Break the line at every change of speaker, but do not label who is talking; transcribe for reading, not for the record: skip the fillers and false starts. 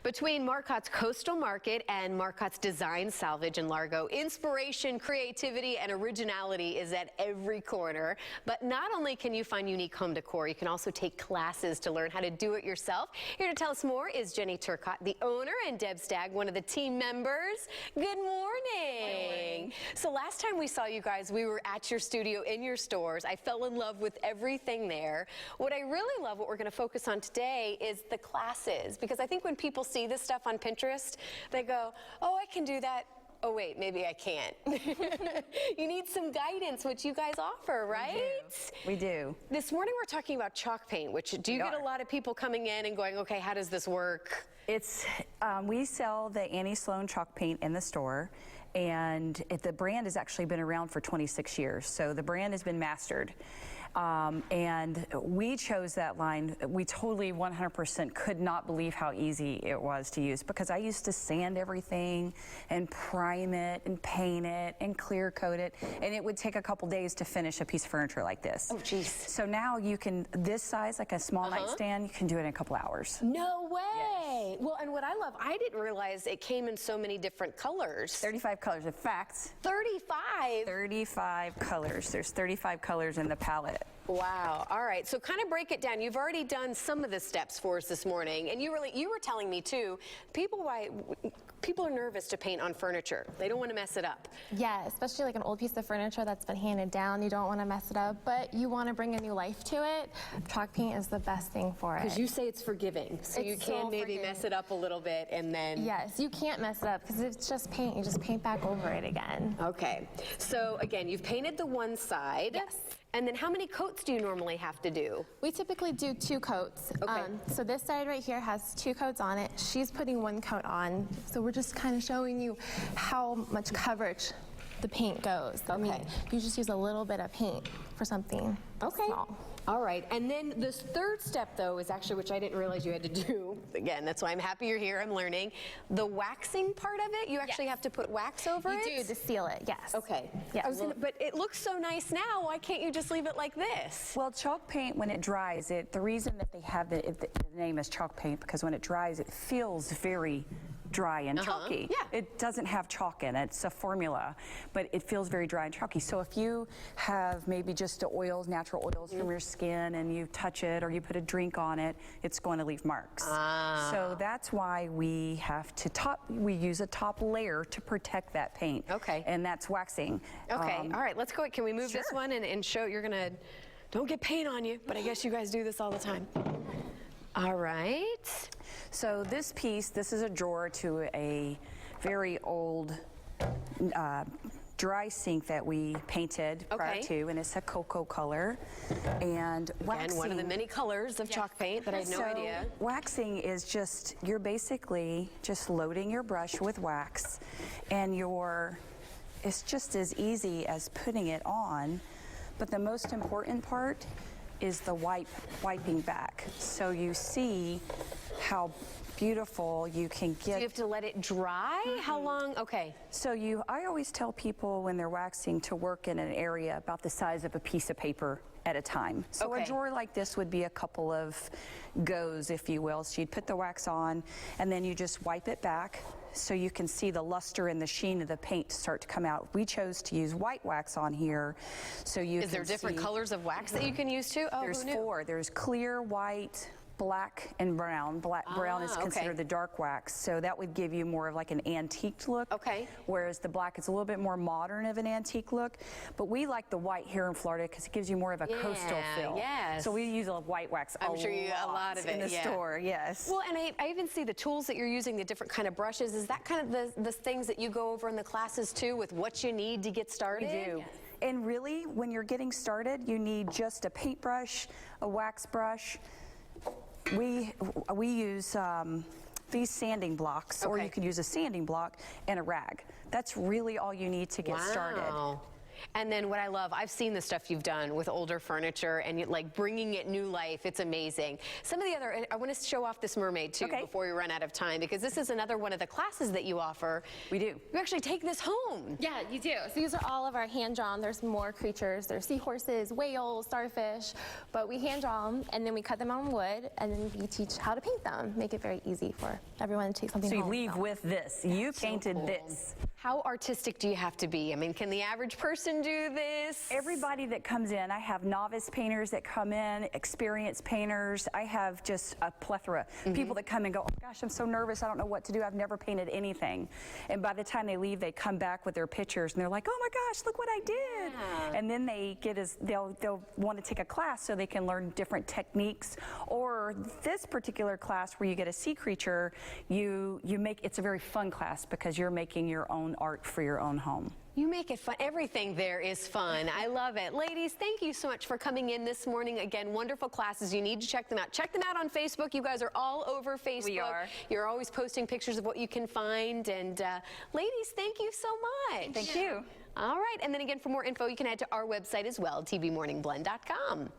Between Marcotte's Coastal Market and Marcotte's Design, Salvage, and Largo, inspiration, creativity, and originality is at every corner. But not only can you find unique home decor, you can also take classes to learn how to do it yourself. Here to tell us more is Jenny Turcotte, the owner, and Deb Stagg, one of the team members. Good morning. So last time we saw you guys, we were at your studio in your stores. I fell in love with everything there. What I really love, what we're going to focus on today, is the classes, because I think when people see this stuff on Pinterest, they go, oh, I can do that. Oh, wait, maybe I can't. You need some guidance, which you guys offer, right?
We do.
This morning we're talking about chalk paint, which do you get a lot of people coming in and going, okay, how does this work?
It's, we sell the Annie Sloan chalk paint in the store, and the brand has actually been around for 26 years, so the brand has been mastered. And we chose that line. We totally 100% could not believe how easy it was to use, because I used to sand everything and prime it and paint it and clear coat it, and it would take a couple days to finish a piece of furniture like this.
Oh, geez.
So now you can, this size, like a small nightstand, you can do it in a couple hours.
No way.
Yes.
Well, and what I love, I didn't realize it came in so many different colors.
35 colors. In fact,
35?
35 colors. There's 35 colors in the palette.
Wow. All right. So kind of break it down. You've already done some of the steps for us this morning, and you were telling me too, people are nervous to paint on furniture. They don't want to mess it up.
Yeah, especially like an old piece of furniture that's been handed down. You don't want to mess it up, but you want to bring a new life to it. Chalk paint is the best thing for it.
Because you say it's forgiving, so you can maybe mess it up a little bit and then...
Yes, you can't mess it up, because if it's just paint, you just paint back over it again.
Okay. So again, you've painted the one side.
Yes.
And then how many coats do you normally have to do?
We typically do 2 coats.
Okay.
So this side right here has 2 coats on it. She's putting 1 coat on. So we're just kind of showing you how much coverage the paint goes. I mean, you just use a little bit of paint for something small.
All right, and then this third step, though, is actually, which I didn't realize you had to do. Again, that's why I'm happy you're here, I'm learning. The waxing part of it, you actually have to put wax over it?
You do, to seal it, yes.
Okay.
Yes.
But it looks so nice now, why can't you just leave it like this?
Well, chalk paint, when it dries, the reason that they have the name is chalk paint, because when it dries, it feels very dry and chalky.
Yeah.
It doesn't have chalk in it, it's a formula, but it feels very dry and chalky. So if you have maybe just the oils, natural oils from your skin, and you touch it or you put a drink on it, it's going to leave marks. So that's why we have to we use a top layer to protect that paint.
Okay.
And that's waxing.
Okay, all right, let's go. Can we move this one and show, you're gonna, don't get paint on you, but I guess you guys do this all the time. All right.
So this piece, this is a drawer to a very old dry sink that we painted prior to, and it's a cocoa color. And waxing,
and one of the many colors of chalk paint that I had no idea.
Waxing is just, you're basically just loading your brush with wax, and it's just as easy as putting it on, but the most important part is the wiping back. So you see how beautiful you can get.
So you have to let it dry? How long? Okay.
So I always tell people when they're waxing to work in an area about the size of a piece of paper at a time. So a drawer like this would be a couple of goes, if you will. So you'd put the wax on, and then you just wipe it back so you can see the luster and the sheen of the paint start to come out. We chose to use white wax on here, so you can see.
Is there different colors of wax that you can use too? Oh,
there's 4. There's clear, white, black, and brown. Brown is considered the dark wax, so that would give you more of like an antique look. Okay. Whereas the black is a little bit more modern of an antique look. But we like the white here in Florida because it gives you more of a coastal feel. Yes. So we use a white wax
I'm sure you a lot of it
in the store. Yes.
Well, and I even see the tools that you're using, the different kind of brushes. Is that kind of the things that you go over in the classes too, with what you need to get started?
We do. Yes. And really, when you're getting started, you need just a paintbrush, a wax brush. We use these sanding blocks, or you could use a sanding block and a rag. That's really all you need to get started.
And then what I love, I've seen the stuff you've done with older furniture and like bringing it new life. It's amazing. Some of the other, I want to show off this mermaid too before we run out of time, because this is another one of the classes that you offer.
We do.
You actually take this home.
Yeah, you do. So these are all of our hand-drawn. There's more creatures. There's seahorses, whales, starfish, but we hand-draw them, and then we cut them on wood, and then we teach how to paint them. Make it very easy for everyone to take something home.
So you leave with this. You painted this.
How artistic do you have to be? I mean, can the average person do this?
Everybody that comes in, I have novice painters that come in, experienced painters. I have just a plethora. People that come and go, oh gosh, I'm so nervous. I don't know what to do. I've never painted anything. And by the time they leave, they come back with their pictures and they're like, oh my gosh, look what I did.
Yeah.
And then they get they'll want to take a class so they can learn different techniques. Or this particular class where you get a sea creature, it's a very fun class because you're making your own art for your own home.
You make it fun. Everything there is fun. I love it. Ladies, thank you so much for coming in this morning. Again, wonderful classes. You need to check them out. Check them out on Facebook. You guys are all over Facebook.
We are.
You're always posting pictures of what you can find. And ladies, thank you so much.
Thank you.
All right. And then again, for more info, you can head to our website as well, tvmorningblend.com.